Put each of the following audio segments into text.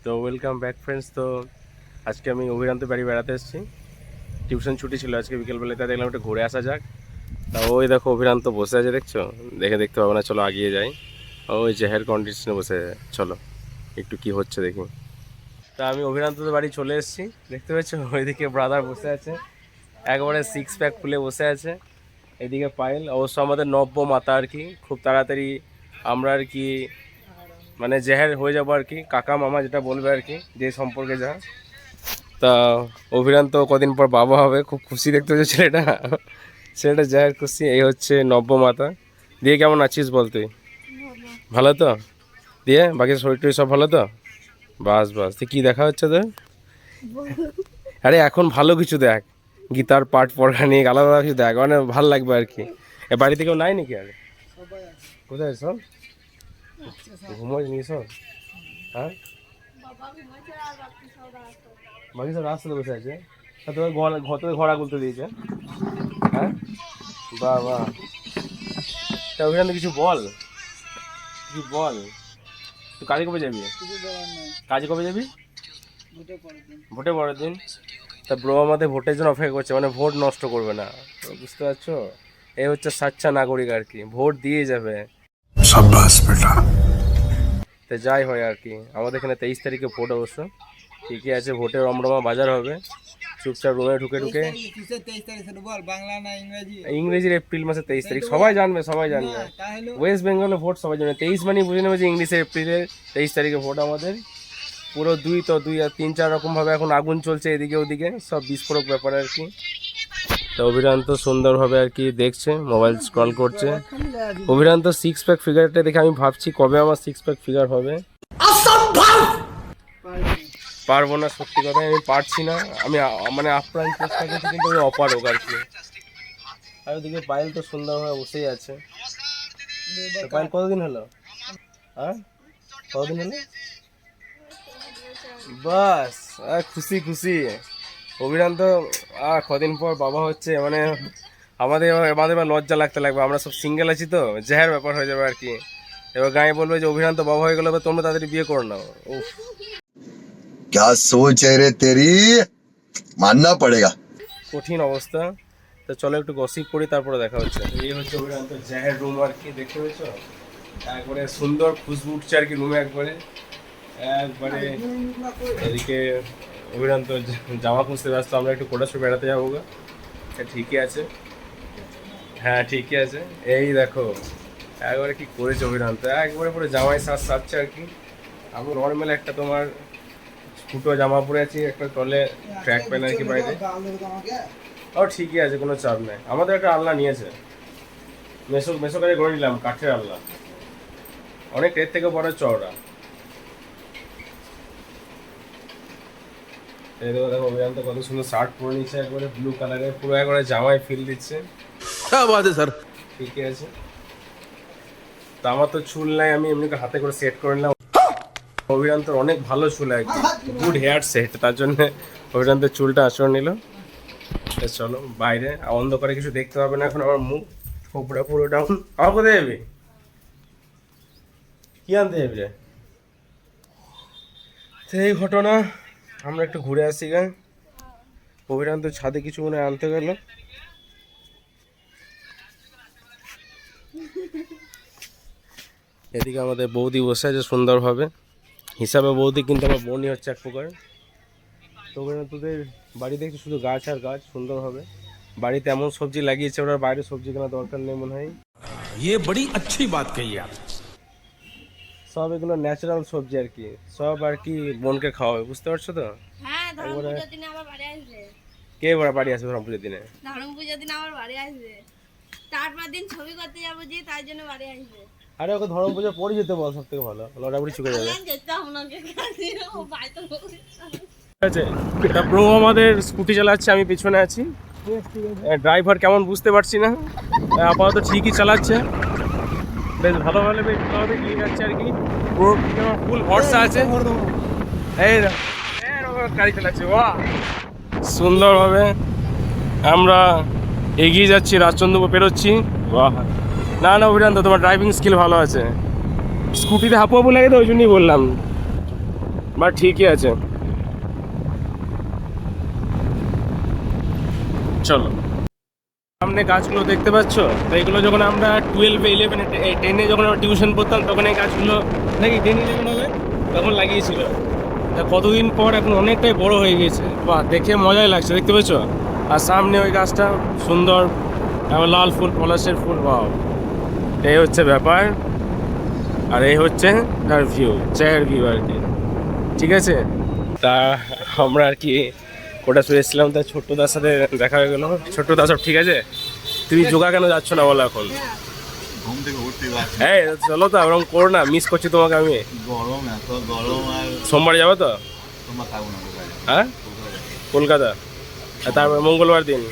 তো welcome back friends. তো আজকে আমি অভিরান্ত বাড়ি বেড়াতে এসেছি। টিউশন ছুটি ছিল আজকে বিকেলবেলায়, তাই দেখলাম একটু ঘুরে আসা যাক। তা ওই দেখো অভিরান্ত বসে আছে, দেখছো? দেখতে পাবো না, চলো আগিয়ে যাই। ওই যে হেয়ার কন্ডিশনে বসে, চলো একটু কি হচ্ছে দেখি। তা আমি অভিরান্তদের বাড়ি চলে এসেছি, দেখতে পাচ্ছ ওইদিকে ব্রাদার বসে আছে, একবারে সিক্স প্যাক খুলে বসে আছে। এদিকে পায়েল, অবশ্য আমাদের নব্য মাতা আর কি, খুব তাড়াতাড়ি আমরা আর কি মানে জেহের হয়ে যাবো আর কি, কাকা মামা যেটা বলবে আর কি, যে সম্পর্কে যা। তা অভিরান্ত কদিন পর বাবা হবে, খুব খুশি দেখতে হচ্ছে ছেলেটা। ছেলেটা জেহের খুশি। এই হচ্ছে নব্য মাতা। দিয়ে কেমন আছিস বল তুই? ভালো তো? দিয়ে বাকি শরীর টরীর সব ভালো তো? বাস বাস, তুই কী দেখা হচ্ছে তোর? আরে এখন ভালো কিছু দেখ, গীতার পাঠ পড়া নিয়ে আলাদা কিছু দেখ, মানে ভালো লাগবে আর কি। এ বাড়িতে কেউ নাই নাকি? আর কোথায় সব ঘুমোয় নি সব? হ্যাঁ, বাকি সব রাস্তাতে বসে আছে। তা তোর ঘর আগুলতে দিয়েছে? হ্যাঁ, বাহ বাহ। তা ওখানে কিছু বল, কিছু বল। তুই কাজে কবে যাবি? কাজে কবে যাবি? ভোটে পরের দিন। তা ব্রো আমাদের ভোটের জন্য অপেক্ষা করছে, মানে ভোট নষ্ট করবে না, তো বুঝতে পারছো? এই হচ্ছে সাচ্চা নাগরিক আর কি, ভোট দিয়ে যাবে। সাব্বাস বেটা। তো যাই হয় আর কি, আমাদের এখানে 23 তারিখে ভোট অবশ্য। ঠিকই আছে, ভোটের রমরমা বাজার হবে। চুপচাপ রুমে ঢুকে ঢুকে, ইংরেজির এপ্রিল মাসের 23 তারিখ, সবাই জানবে, সবাই জানবে। ওয়েস্ট বেঙ্গলে ভোট সবাই জানবে, 23 মানে বুঝে নেবে যে ইংলিশের এপ্রিলের 23 তারিখে ভোট আমাদের। পুরো দুই আর 3-4 রকমভাবে এখন আগুন চলছে এদিকে ওদিকে, সব বিস্ফোরক ব্যাপার আর কি। তো অভিরান্ত সুন্দরভাবে আর কি দেখছে, মোবাইল স্ক্রল করছে। অভিরান্ত সিক্স প্যাক ফিগারটা দেখে আমি ভাবছি কবে আমার সিক্স প্যাক ফিগার হবে। পারবো না, সত্যি কথা আমি পারছি না। আমি মানে আপ্রাণ চেষ্টা করছি, কিন্তু আমি অপারক আর কি। আর ওদিকে পায়েল তো সুন্দরভাবে বসেই আছে। পায়েল কতদিন হলো? হ্যাঁ, কতদিন হলো? বাস, খুশি খুশি। অভিরান্ত কদিন পর বাবা হচ্ছে, মানে আমাদের এবার লজ্জা লাগতে লাগবে, আমরা সব সিঙ্গেল আছি তো, জেহের ব্যাপার হয়ে যাবে আর কি। এবার গায়ে বলবে যে অভিরান্ত বাবা হয়ে গেল, তোমরা তাড়াতাড়ি বিয়ে করে নাও। উফ, क्या सोच है रे तेरी, मानना पड़ेगा। কঠিন অবস্থা। তো চলো একটু গসিপ করি, তারপরে দেখা হচ্ছে। এই হচ্ছে অভিরান্ত জেহের রুম আর কি, দেখতে পেয়েছো? একবারে সুন্দর খুশবু উঠছে আর কি রুমে, একবারে একবারে। এদিকে অভিরান্ত জামা খুঁজতে ব্যস্ত, আমরা একটু কোটাসে বেড়াতে যাবো গা। ঠিকই আছে, হ্যাঁ ঠিকই আছে। এই দেখো একবারে কি করেছে অভিরান্ত, একবারে পুরো জামাই সাজছে আর কি। আমি নর্মাল একটা তোমার ফুটো জামা পরে আছি, একটা তলে ট্র্যাক প্যান্ট আর কি বাইরে। ও ঠিকই আছে, কোনো চাপ নেই। আমাদের একটা আলনা নিয়েছে, মেসো করে গড়ে নিলাম, কাঠের আলনা, অনেক এর থেকে বড় চওড়া। এই দেখো দেখো অভিরান্ত কত সুন্দর শার্ট পরে নিচ্ছে, একবারে ব্লু কালারের, পুরো একবারে জামাই ফিল দিচ্ছে। স্যার ঠিকই আছে। তো আমার তো চুল নাই, আমি এমনি হাতে করে সেট করে নিলাম। অভিরান্তর অনেক ভালো চুল আর কি, গুড হেয়ার সেট, তার জন্য অভিরান্তের চুলটা আঁচড় নিল। চলো বাইরে, অন্ধকারে কিছু দেখতে পাবে না এখন আমার মুখ, খোপড়া পুরো ডাউন। আমার কোথায় যাবি? কি আনতে যাবি রে? সেই ঘটনা, আমরা একটু ঘুরে আসি গা। অভিরান্ত ছাদে কিছু মনে আনতে গেল। এদিকে আমাদের বৌদি বসে আছে সুন্দরভাবে, হিসাবে বৌদি কিন্তু আমার বোনই হচ্ছে এক প্রকার। তো তোদের বাড়ি দেখছি শুধু গাছ আর গাছ, সুন্দর হবে। বাড়িতে এমন সবজি লাগিয়েছে, ওরা বাইরে সবজি কেনা দরকার নেই মনে হয়। ये बड़ी अच्छी बात कही आप। সব এগুলো ন্যাচারাল সবজি আর কি, সব আর কি বোনকে খাওয়াবে, বুঝতে পারছো তো? হ্যাঁ, ধরম পূজার দিনে আবার বাড়ি আসবে। কে বাড়ি আসবে ধরম পুজোর দিনে? ধরম পূজার দিনে আবার বাড়ি আসবে, তারপর দিন ছবি করতে যাবো, যে তার জন্য বাড়ি আসবে। আরে ওকে ধরম পুজো পরে যেতে বল, সব থেকে ভালো, লড়াবড়ি চুকে যাবে। ঠিক আছে, এটা ব্রো আমাদের স্কুটি চালাচ্ছে, আমি পিছনে আছি। ড্রাইভার কেমন বুঝতে পারছি না, আপাতত ঠিকই চালাচ্ছে, বেশ ভালোভাবে বেশ ভালোভাবে নিয়ে যাচ্ছে আর কি। ফুল ভরসা আছে। এই গাড়ি চালাচ্ছে, বাহ সুন্দরভাবে আমরা এগিয়ে যাচ্ছি, রাজচন্দ্রপুর পেরোচ্ছি। বাহ, না না অভিরান্ত তোমার ড্রাইভিং স্কিল ভালো আছে, স্কুটিতে হাঁপু হাঁপু লাগে তো ওই জন্যই বললাম। বা ঠিকই আছে। চলো, সামনে গাছগুলো দেখতে পাচ্ছ, তো এগুলো যখন আমরা 12 11 10-এ যখন আমরা টিউশন পড়তাম তখন এই গাছগুলো নাকি 10 11 হবে তখন লাগিয়েছিল। তা কতদিন পর এখন অনেকটাই বড় হয়ে গেছে, বাহ দেখে মজাই লাগছে, দেখতে পেয়েছ? আর সামনে ওই গাছটা সুন্দর লাল ফুল, পলাশের ফুল, বাহ। এই হচ্ছে ব্যাপার, আর এই হচ্ছে তার ভিউ, চায়ের ভিউ আর কি। ঠিক আছে, তা আমরা আর কি কোটা শুয়ে এসেছিলাম, তা ছোট্টদার সাথে দেখা হয়ে গেলো। ছোট্টদা সব ঠিক আছে? তুমি যোগা কেন যাচ্ছ না বলো এখন? ঘুম থেকে উঠতে পারছি এই চলো তো, ওরকম করো না, মিস করছি তোমাকে আমি। গরম, এত গরম। আর সোমবার যাবো তো? তোমার থাকবো না কোথায়? হ্যাঁ, কলকাতা। আর তারপর মঙ্গলবার দিন।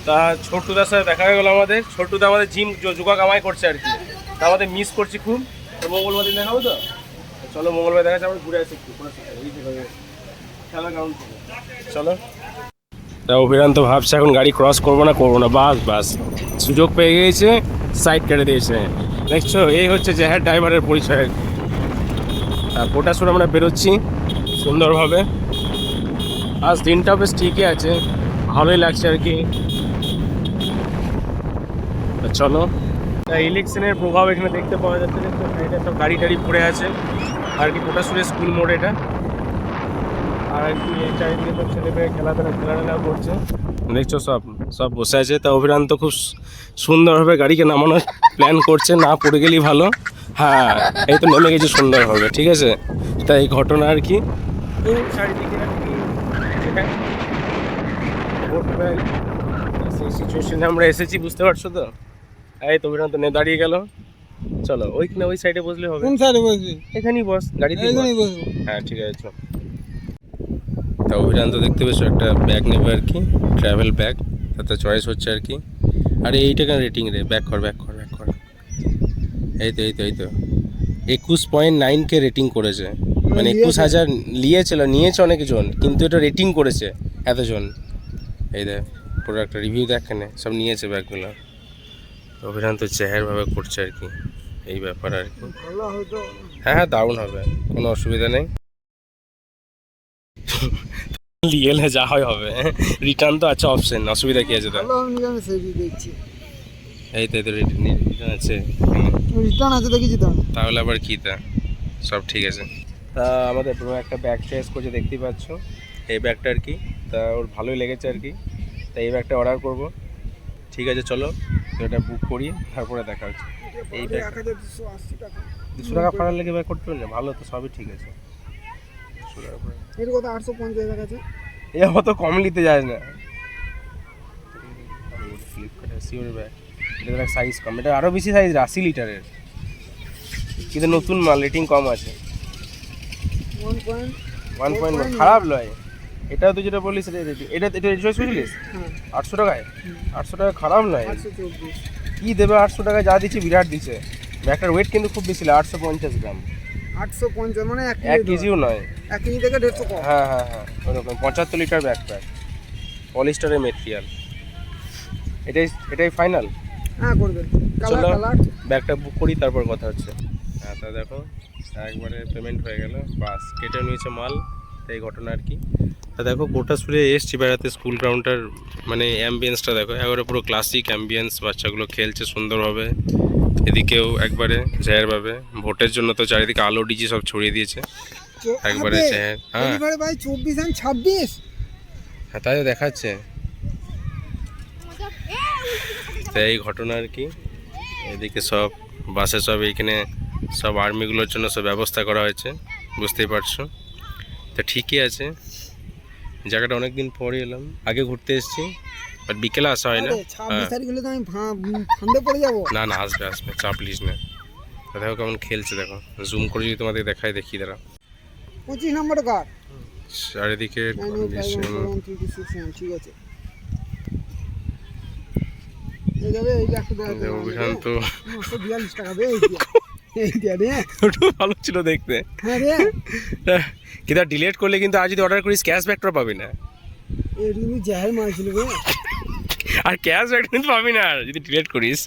তা ছোট্টুদার সাথে দেখা হয়ে গেলো আমাদের। ছোট্টুদা আমাদের জিম যোগা কামাই করছে আর কি, তা আমাদের মিস করছি খুব। তো মঙ্গলবার দিন দেখাবো তো? চলো মঙ্গলবার দেখা যাচ্ছে, আমরা ঘুরে আসি একটু খেলা গ্রাউন্ড থেকে। চলো। তা অভিরান তো ভাবছে এখন গাড়ি ক্রস করবো না, বাস বাস সুযোগ পেয়ে গিয়েছে, সাইড কেটে দিয়েছে। দেখছো, এই হচ্ছে যে হ্যাঁ ড্রাইভারের পরিচয়। কোটা শুনে আমরা বেরোচ্ছি সুন্দরভাবে। আজ দিনটা বেশ ঠিকই আছে, ভালোই লাগছে আর কি। চলো, ইলেকশনের প্রভাব এখানে দেখতে পাওয়া যাচ্ছে। দেখতে সাইডে সব গাড়ি টাড়ি পড়ে আছে আর কি। কোটাসুরের স্কুল মোড় এটা, আর আর কি এই চারিদিকে সব ছেলেমেয়ে খেলাধুলা করছে, দেখছো সব সব বসে আছে। তা অভিরান তো খুব সুন্দরভাবে গাড়িকে নামানোর প্ল্যান করছে, না পড়ে গেলেই ভালো। হ্যাঁ, এই তো নেমে গেছে সুন্দরভাবে, ঠিক আছে। তা এই ঘটনা আর কি, এই চারিদিকে আর কি সেই সিচুয়েশনে আমরা এসেছি, বুঝতে পারছো তো? এই তো অভিরান তো দাঁড়িয়ে গেল। চলো ওইখানে ওই সাইডে বসলে হবে। কোন সাইডে বসবি? এখানেই বস, গাড়িতে এখানেই বসবো। হ্যাঁ ঠিক আছে। চলো, তা অভিযান তো দেখতে পেয়েছো, একটা ব্যাগ নেবে আর কি, ট্রাভেল ব্যাগ, তাতে চয়েস হচ্ছে আর কি। আরে এইটা কেন রেটিং রে? ব্যাক কর। এই তো 21.9K রেটিং করেছে, মানে 21,000 নিয়েছে অনেকজন, কিন্তু এটা রেটিং করেছে এতজন। এই দেখ পুরো একটা রিভিউ দেখেনে সব নিয়েছে ব্যাগগুলো। অভিযান তো চেহারভাবে করছে আর কি, এই ব্যাপার আর কি। হ্যাঁ দারুণ হবে, কোনো অসুবিধা নেই। লিয়েলে যা হয় হবে, রিটার্ন তো আছে অপশন, অসুবিধা কি আছে? তা এই তো রিটার্ন আছে, রিটার্ন আছে দেখেছি তো। তাহলে আবার কি? তা সব ঠিক আছে। তা আমাদের পুরো একটা ব্যাগ চয়েস করছে, দেখতেই পাচ্ছ এই ব্যাগটা আর কি। তা ওর ভালোই লেগেছে আর কি, তা এই ব্যাগটা অর্ডার করব। ঠিক আছে চলো, তো এটা বুক করি, তারপরে দেখা হচ্ছে। এই ব্যাগ 200 টাকা ভাড়া লেগে ব্যাগ করতে পারলে ভালো, তো সবই ঠিক আছে। 200 টাকা ভাড়া, এর কথা 850 টাকা আছে। এ অত কম নিতে যায় না। ফ্লিপকার্টে সিওর ব্যাগ, এটা সাইজ কম, এটা আরও বেশি সাইজ, 80 লিটারের, কিন্তু নতুন মাল, রেটিং কম আছে। 1.1 খারাপ নয়, এটাও তুই যেটা বলিস এটা চয়েস করেছিলিস 800 টাকায়। 800 টাকা খারাপ নয়, 824 কি দেবে 800 টাকায়? যা দিচ্ছে বিরাট দিচ্ছে। ব্যাগটার ওয়েট কিন্তু খুব বেশি, 850 গ্রাম। 850 মানে 1 কেজিও নয়। 1 কেজি থেকে 150 কম। হ্যাঁ ওরকম 75 লিটার ব্যাকপ্যাক, পলিস্টারের মেটেরিয়াল। এটাই ফাইনাল। হ্যাঁ করবে। চলো কালার ব্যাগটা বুক করি, তারপর কথা হচ্ছে। হ্যাঁ তা দেখো একবারে পেমেন্ট হয়ে গেল, বাস কেটে নিয়েছে মাল, এই ঘটনা আর কি। তা দেখো কোটাসুরে এসছি বেড়াতে, স্কুল গ্রাউন্ডটার মানে অ্যাম্বিয়েন্সটা দেখো, একবারে পুরো ক্লাসিক অ্যাম্বিয়েন্স, বাচ্চাগুলো খেলছে সুন্দরভাবে। এদিকেও একবারে জাহেরভাবে, ভোটের জন্য তো চারিদিকে আলো ডিজি সব ছড়িয়ে দিয়েছে একবারে জাহের। হ্যাঁ ভাই 24 আর 26। হ্যাঁ তাই তো দেখাচ্ছে। তো এই ঘটনা আর কি, এদিকে সব বাসে সব এইখানে সব আর্মিগুলোর জন্য সব ব্যবস্থা করা হয়েছে, বুঝতেই পারছো। তো ঠিকই আছে, জায়গাটা অনেক দিন পরে এলাম, আগে ঘুরতে এসেছি, বাট বিকেলে আসা হয় না। 26 তারিখ হলে তো আমি ফান্দে পড়ে যাব। না আসবে চাপ লিস না। দেখো কেমন খেলছে, দেখো জুম করে যদি তোমাদের দেখায়, দেখি দাঁড়া। 25 নম্বর কার চারিদিকে কন্ডিশন, ঠিক আছে। এই যাবে, এই একটা দাও। অভিযান তো 42 টাকা দে, এইটা রে। ওটা ভালো ছিল দেখতে। হ্যাঁ রে, কিন্তু ডিলিট করলে কিন্তু আজ যদি অর্ডার করিস ক্যাশব্যাকটা পাবি না। এই রিমি জাহের মারছিল রে, আর ক্যাশব্যাক কিন্তু পাবি না যদি ডিলিট করিস।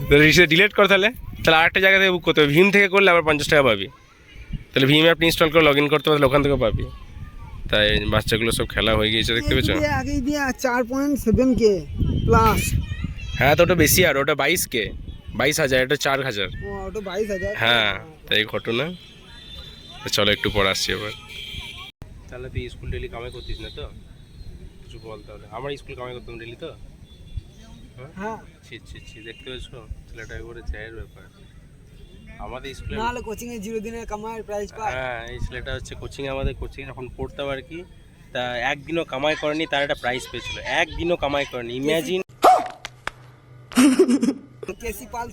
তো রিসে ডিলিট কর তাহলে। তাহলে আরেকটা জায়গা থেকে বুক করতে হবে, ভীম থেকে করলে আবার 50 টাকা পাবি। তাহলে ভীম অ্যাপ ইনস্টল করে লগ ইন করতে পারলে ওখান থেকেও পাবি। তাই বাচ্চাগুলো সব খেলা হয়ে গিয়েছে দেখতে পেয়েছো। আগেই দিয়ে 4.7K প্লাস। হ্যাঁ তো ওটা বেশি, আর ওটা 22K, 22,000, এটা 4,000। ওটা 22,000। হ্যাঁ তাই ঘটনা। তো চলো একটু পর আসছি এবার। তাহলে তুই স্কুল ডেলি কামাই করতিস না তো? কিছু বল তাহলে। আমার স্কুল কামাই করতাম ডেলি তো। হ্যাঁ ছি দেখতে পেয়েছো ছেলেটা একবারে চায়ের ব্যাপার। আমাদের স্কুলে নাহলে কোচিং এ 0 দিনের কামাইয়ের প্রাইস পায়। হ্যাঁ এই ছেলেটা হচ্ছে কোচিংয়ে, আমাদের কোচিংয়ে যখন পড়তাম আর কি, তা একদিনও কামাই করেনি, তার একটা প্রাইজ পেয়েছিল। একদিনও কামাই করেনি, ইম্যাজিন।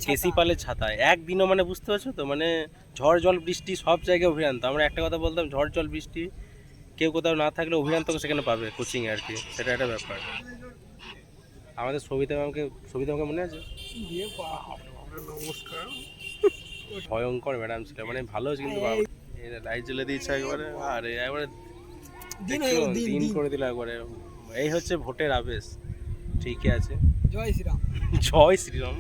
কেসি পালের ছাতায় একদিনও, মানে বুঝতে পারছো তো, মানে ঝড় জল বৃষ্টি সব জায়গায় অভিযান্ত। আমরা একটা কথা বলতাম, ঝড় জল বৃষ্টি কেউ কোথাও না থাকলে অভিযান্তকে সেখানে পাবে কোচিংয়ে আর কি, সেটা একটা ব্যাপার। আমাদের সবিতা ম্যামকে মনে আছে? নমস্কার। ভয়ঙ্কর ম্যাডাম ছিল, মানে ভালো কিন্তু লাইট জ্বলে দিয়েছে একবারে, আর একবারে দিন করে দিল একবারে। এই হচ্ছে ভোটের আবেশ। ঠিকই আছে। জয় শ্রীরাম। জয় শ্রীরাম।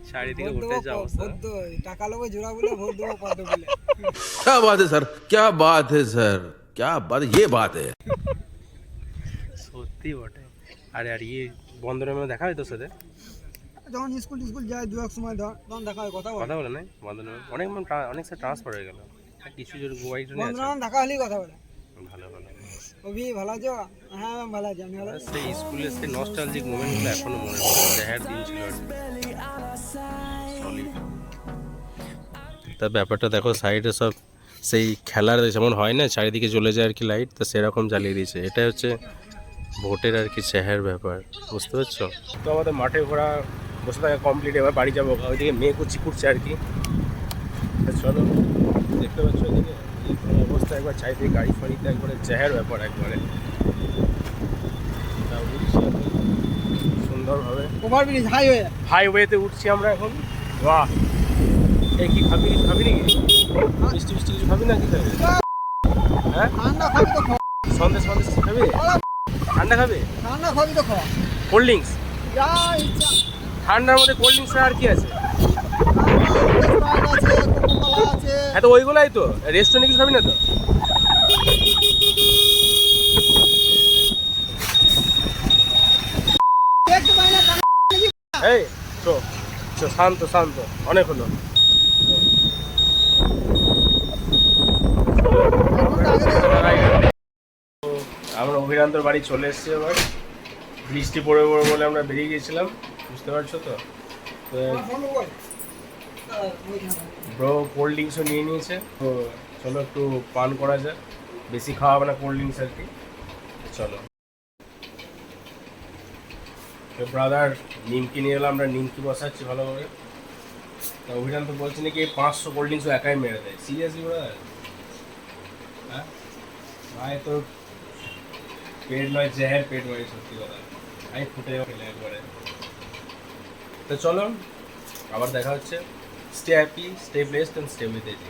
চারিদিকে ভোটের যা অবস্থা। টাকা লোকে জোড়া বলে ভোট দেবো পদ্ম বলে। क्या बात है सर, क्या बात है सर, क्या बात, ये बात है। সত্যি বটে। আরে আর ইয়ে বন্ধনের মধ্যে দেখা হয় তোর সাথে? যখন স্কুল যায় দু এক সময় তখন দেখা হয়, কথা বলে নাই বন্ধনের অনেক স্যার ট্রান্সফার হয়ে গেল, কিছু জন গোয়াইট আছে। বন্ধুরা দেখা হলেই কথা বলে। ভালো অভি ভালো আছো? হ্যাঁ ম্যাম ভালো আছি। আমি ভালো। সেই স্কুলের সেই নস্টালজিক মোমেন্টগুলো এখনো মনে পড়ে, দেখার দিন ছিল আর কি। Solid। তার ব্যাপারটা দেখো, সাইডে সব সেই খেলার যেমন হয় না, চারিদিকে জ্বলে যায় আর কি লাইট, তো সেরকম জ্বালিয়ে দিয়েছে। এটা হচ্ছে ভোটের আর কি চেহার ব্যাপার, বুঝতে পারছো তো। আমাদের মাঠে ঘোরা বসে থাকা কমপ্লিট, এবার বাড়ি যাবো। ওইদিকে মেয়ে কুচি আর কি। চলো দেখতে পাচ্ছ ওইদিকে অবস্থা, একবার চারিদিকে গাড়ি ফাড়িতে একবারে চেহার ব্যাপার একবারে। তা উঠছি আমি সুন্দরভাবে, ওভারব্রিজ হাইওয়েতে উঠছি আমরা এখন। বাহ, এই কি খাবি? কিছু খাবি নাকি? মিষ্টি কিছু খাবি না? কি খাবি? হ্যাঁ ঠান্ডা খাবি তো খাও। সন্দেশ খাবি? ঠান্ডা খাবি? ঠান্ডা খাবি তো খাও। Cold drinks? যা ইচ্ছা। ঠান্ডার মধ্যে কোল্ড ড্রিঙ্কস আর কি আছে? স্প্রাইট আছে, কোকা-কোলা আছে। হ্যাঁ তো ওইগুলাই তো। রেস্টুরেন্টে কিছু খাবি না তো? দেখতে পাই না কেন? এই চো শান্ত অনেক হলো। আমরা অভিরান্তর বাড়ি চলে এসেছি এবার। বৃষ্টি পড়ে বলে আমরা বেরিয়ে গিয়েছিলাম, বুঝতে পারছো তো। ব্রো কোল্ড ড্রিঙ্কসও নিয়ে নিয়েছে, তো চলো একটু পান করা যায়। বেশি খাওয়া হবে না কোল্ড ড্রিঙ্কস আর কি। চলো ব্রাদার নিমকি নিয়ে এলাম, আমরা নিমকি বসাচ্ছি ভালো করে। তা অভিযান তো বলছি নাকি 500 কোল্ড ড্রিঙ্কসও একাই মেরে দেয়। Seriously brother? হ্যাঁ ভাই তোর পেট নয় জেহের পেট নয়, সত্যি কথা। আমি ফুটে ফেলে একবারে। তো চলো আবার দেখা হচ্ছে। Stay happy, stay blessed and stay with AG.